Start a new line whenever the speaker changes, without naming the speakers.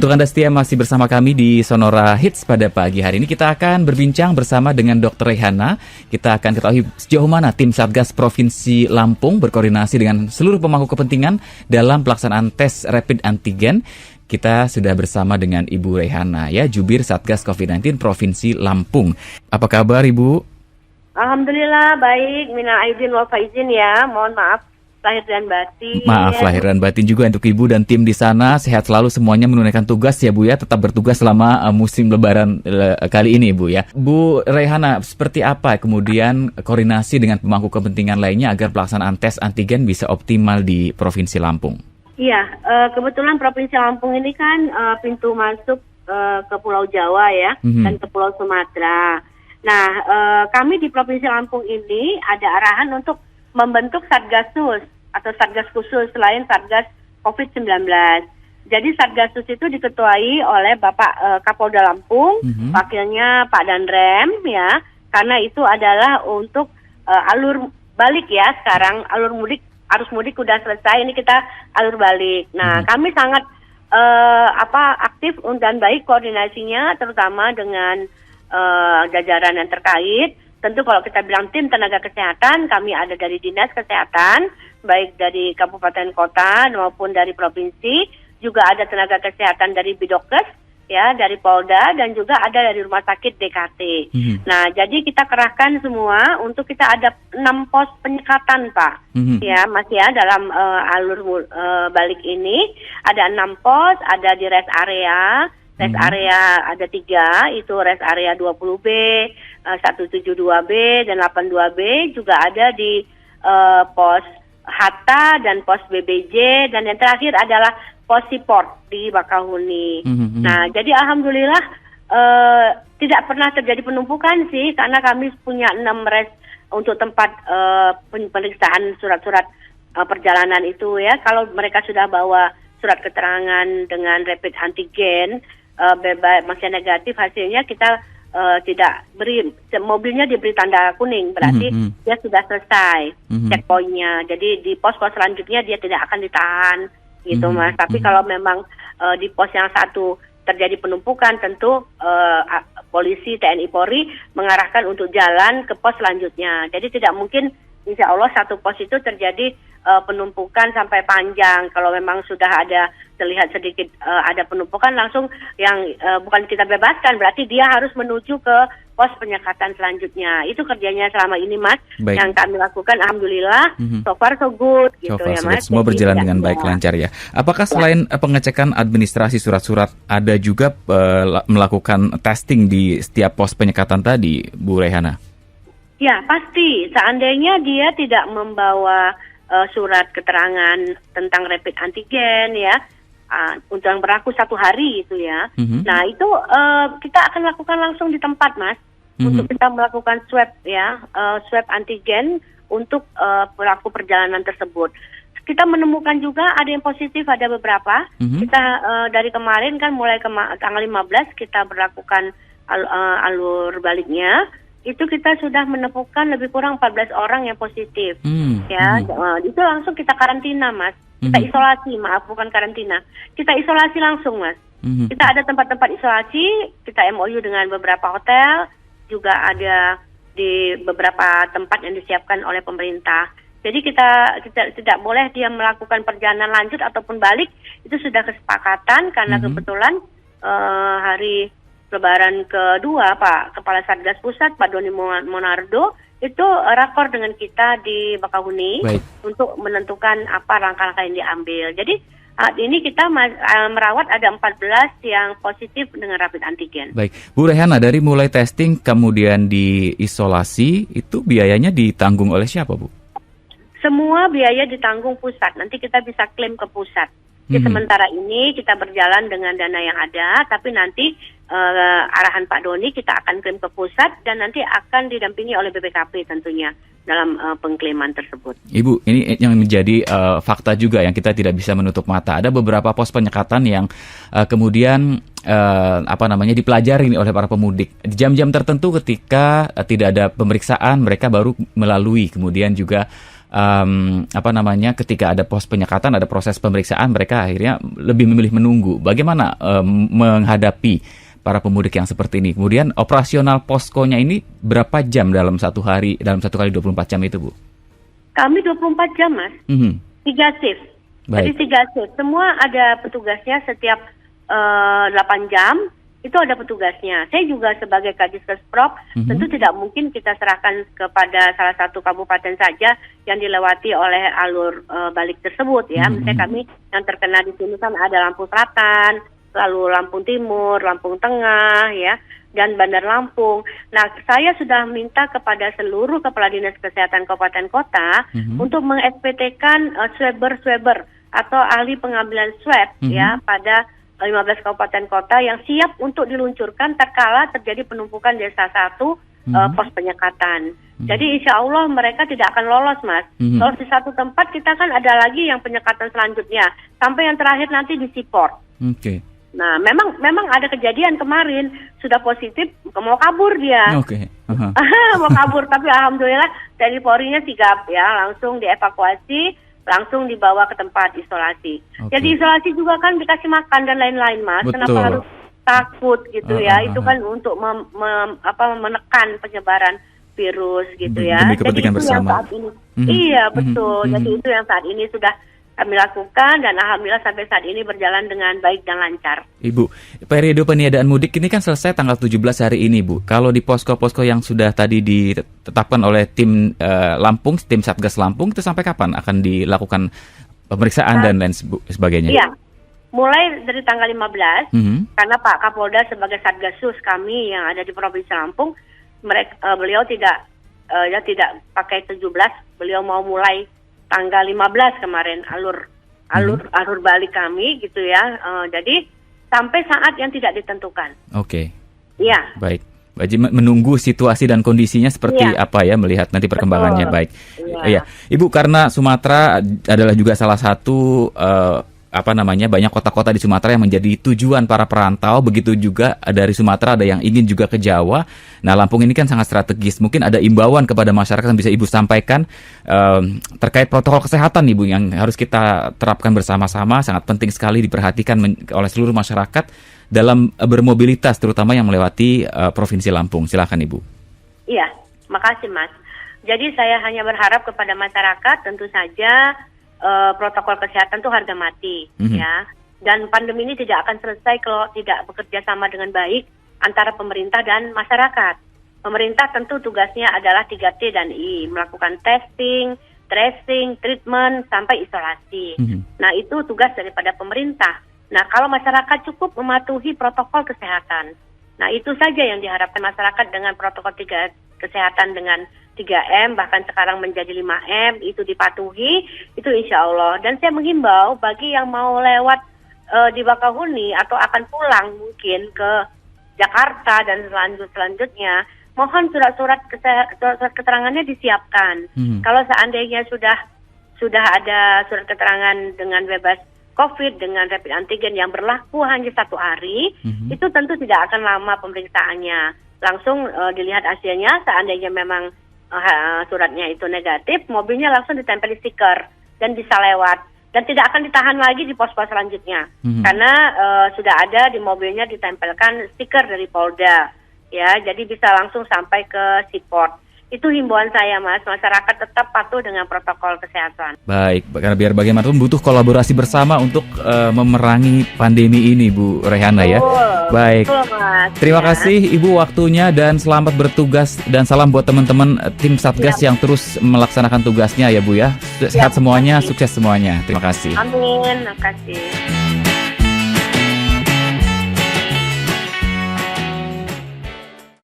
Untuk Anda setia masih bersama kami di Sonora Hits pada pagi hari ini, kita akan berbincang bersama dengan Dr. Rehana. Kita akan ketahui sejauh mana tim Satgas Provinsi Lampung berkoordinasi dengan seluruh pemangku kepentingan dalam pelaksanaan tes rapid antigen. Kita sudah bersama dengan Ibu Rehana, ya, Jubir Satgas COVID-19 Provinsi Lampung. Apa kabar, Ibu?
Alhamdulillah baik, minal aidin wal faizin ya. Mohon maaf lahir dan batin.
Maaf lahir dan batin juga untuk Ibu dan tim di sana. Sehat selalu semuanya menunaikan tugas ya Bu ya. Tetap bertugas selama musim lebaran kali ini Bu ya. Bu Rehana, seperti apa kemudian koordinasi dengan pemangku kepentingan lainnya agar pelaksanaan tes antigen bisa optimal di Provinsi Lampung?
Iya, kebetulan Provinsi Lampung ini kan pintu masuk ke Pulau Jawa ya, dan ke Pulau Sumatera. Nah, kami di Provinsi Lampung ini ada arahan untuk membentuk Satgasus atau Satgas khusus selain Satgas COVID-19. Jadi Satgasus itu diketuai oleh Bapak Kapolda Lampung, wakilnya Pak Danrem ya, karena itu adalah untuk alur balik ya. Sekarang arus mudik udah selesai, ini kita alur balik. Nah, kami sangat aktif dan baik koordinasinya, terutama dengan jajaran yang terkait. Tentu kalau kita bilang tim tenaga kesehatan, kami ada dari Dinas Kesehatan, baik dari kabupaten kota maupun dari provinsi, juga ada tenaga kesehatan dari Bidokes, ya, dari Polda, dan juga ada dari Rumah Sakit DKT. Nah, jadi kita kerahkan semua untuk kita ada 6 pos penyekatan, Pak. Ya, Mas ya, dalam alur balik ini ada 6 pos, ada di rest area. Rest area ada 3, itu rest area 20B, 172B, dan 82B, juga ada di pos Hatta dan pos BBJ, dan yang terakhir adalah pos Siport di Bakahuni. Nah, jadi alhamdulillah tidak pernah terjadi penumpukan sih, karena kami punya 6 rest untuk tempat pemeriksaan surat-surat perjalanan itu ya. Kalau mereka sudah bawa surat keterangan dengan rapid antigen, bebas masih negatif hasilnya, kita tidak beri, mobilnya diberi tanda kuning, berarti dia sudah selesai checkpointnya. Jadi di pos-pos selanjutnya dia tidak akan ditahan gitu Mas. Tapi kalau memang di pos yang satu terjadi penumpukan, tentu polisi, TNI, Polri mengarahkan untuk jalan ke pos selanjutnya. Jadi tidak mungkin insya Allah satu pos itu terjadi penumpukan sampai panjang. Kalau memang sudah ada terlihat sedikit ada penumpukan, langsung yang bukan kita bebaskan, berarti dia harus menuju ke pos penyekatan selanjutnya. Itu kerjanya selama ini Mas. Baik. Yang kami lakukan, alhamdulillah so far so good gitu ya Mas.
Semua berjalan dengan baik, lancar ya. Apakah selain pengecekan administrasi surat-surat, ada juga melakukan testing di setiap pos penyekatan tadi, Bu Rehana?
Ya, pasti. Seandainya dia tidak membawa surat keterangan tentang rapid antigen ya, untuk yang berlaku 1 hari itu ya. Nah, itu kita akan lakukan langsung di tempat Mas, untuk kita melakukan swab ya, swab antigen untuk pelaku perjalanan tersebut. Kita menemukan juga ada yang positif, ada beberapa. Kita dari kemarin kan mulai tanggal 15 kita berlakukan alur baliknya. Itu kita sudah menemukan lebih kurang 14 orang yang positif. Ya, itu langsung kita karantina Mas. Kita isolasi, maaf bukan karantina. Kita isolasi langsung Mas. Kita ada tempat-tempat isolasi, kita MOU dengan beberapa hotel, juga ada di beberapa tempat yang disiapkan oleh pemerintah. Jadi kita tidak boleh dia melakukan perjalanan lanjut ataupun balik, itu sudah kesepakatan karena kebetulan hari Lebaran kedua Pak Kepala Satgas Pusat Pak Doni Monardo itu rakor dengan kita di Bakahuni untuk menentukan apa langkah-langkah yang diambil. Jadi saat ini kita merawat ada 14 yang positif dengan rapid antigen.
Baik, Bu Rehana, dari mulai testing kemudian diisolasi, itu biayanya ditanggung oleh siapa Bu?
Semua biaya ditanggung pusat, nanti kita bisa klaim ke pusat. Sementara ini kita berjalan dengan dana yang ada, tapi nanti arahan Pak Doni kita akan klaim ke pusat dan nanti akan didampingi oleh BPKP tentunya dalam pengklaiman tersebut. Ibu,
ini yang menjadi fakta juga yang kita tidak bisa menutup mata. Ada beberapa pos penyekatan yang kemudian dipelajari oleh para pemudik. Di jam-jam tertentu ketika tidak ada pemeriksaan, mereka baru melalui, kemudian juga ketika ada pos penyekatan, ada proses pemeriksaan, mereka akhirnya lebih memilih menunggu. Bagaimana menghadapi para pemudik yang seperti ini? Kemudian operasional poskonya ini berapa jam dalam satu hari, dalam satu kali 24 jam itu, Bu?
Kami 24 jam, Mas. 3 shift. Jadi 3 shift. Semua ada petugasnya setiap 8 jam. Itu ada petugasnya. Saya juga sebagai Kadiskes Prop, tentu tidak mungkin kita serahkan kepada salah satu kabupaten saja yang dilewati oleh alur balik tersebut ya. Misalnya kami yang terkena di sini kan ada Lampung Selatan, lalu Lampung Timur, Lampung Tengah ya, dan Bandar Lampung. Nah, saya sudah minta kepada seluruh kepala dinas kesehatan kabupaten kota untuk meng-SPT-kan swabber atau ahli pengambilan swab ya pada 15 kabupaten kota yang siap untuk diluncurkan terkala terjadi penumpukan di salah satu pos penyekatan. Jadi insya Allah mereka tidak akan lolos, Mas. Kalau di satu tempat kita kan ada lagi yang penyekatan selanjutnya sampai yang terakhir nanti di Siport. Nah, memang ada kejadian kemarin sudah positif mau kabur dia. Mau kabur, tapi alhamdulillah dari Polri-nya sigap ya, langsung dievakuasi, langsung dibawa ke tempat isolasi. Jadi isolasi juga kan dikasih makan dan lain-lain, Mas.
Betul.
Kenapa harus takut gitu ya? Itu kan untuk menekan penyebaran virus gitu ya.
Demi kepentingan bersama.
Yang saat ini, iya betul. Jadi itu yang saat ini sudah kami lakukan dan alhamdulillah sampai saat ini berjalan dengan baik dan lancar. Ibu,
periode peniadaan mudik ini kan selesai tanggal 17 hari ini, Bu. Kalau di posko-posko yang sudah tadi ditetapkan oleh tim Lampung, tim Satgas Lampung, itu sampai kapan akan dilakukan pemeriksaan dan lain sebagainya?
Iya, mulai dari tanggal 15, karena Pak Kapolda sebagai Satgasus kami yang ada di Provinsi Lampung, beliau tidak pakai 17, beliau mau mulai tanggal 15 kemarin alur balik kami gitu ya. Jadi sampai saat yang tidak ditentukan. Iya. Baik.
Menunggu situasi dan kondisinya seperti apa ya, melihat nanti perkembangannya. Baik. Iya. Ibu, karena Sumatera adalah juga salah satu banyak kota-kota di Sumatera yang menjadi tujuan para perantau, begitu juga dari Sumatera ada yang ingin juga ke Jawa. Nah, Lampung ini kan sangat strategis. Mungkin ada imbauan kepada masyarakat yang bisa Ibu sampaikan terkait protokol kesehatan, Ibu, yang harus kita terapkan bersama-sama, sangat penting sekali diperhatikan oleh seluruh masyarakat dalam bermobilitas, terutama yang melewati Provinsi Lampung. Silakan, Ibu.
Iya, makasih, Mas. Jadi saya hanya berharap kepada masyarakat tentu saja protokol kesehatan itu harga mati ya, dan pandemi ini tidak akan selesai kalau tidak bekerja sama dengan baik antara pemerintah dan masyarakat. Pemerintah tentu tugasnya adalah 3T dan I, melakukan testing, tracing, treatment sampai isolasi. Nah, itu tugas daripada pemerintah. Nah, kalau masyarakat cukup mematuhi protokol kesehatan, nah itu saja yang diharapkan masyarakat dengan protokol kesehatan dengan 3M, bahkan sekarang menjadi 5M, itu dipatuhi, itu insya Allah. Dan saya menghimbau bagi yang mau lewat di Bakahuni atau akan pulang mungkin ke Jakarta dan selanjutnya, mohon surat-surat keterangannya disiapkan. Kalau seandainya sudah ada surat keterangan dengan bebas COVID dengan rapid antigen yang berlaku hanya 1 hari, itu tentu tidak akan lama pemeriksaannya. Langsung dilihat hasilnya, seandainya memang suratnya itu negatif, mobilnya langsung ditempel stiker dan bisa lewat dan tidak akan ditahan lagi di pos-pos selanjutnya karena sudah ada di mobilnya ditempelkan stiker dari Polda ya, jadi bisa langsung sampai ke Siport. Itu himbauan saya, Mas, masyarakat tetap patuh dengan protokol kesehatan.
Baik, karena biar bagaimanapun butuh kolaborasi bersama untuk memerangi pandemi ini, Bu Rehana ya. Baik,
Mas.
Terima kasih Ibu waktunya dan selamat bertugas dan salam buat teman-teman tim Satgas yang terus melaksanakan tugasnya ya, Bu ya. Sehat semuanya, sukses semuanya. Terima kasih.
Amin, terima kasih.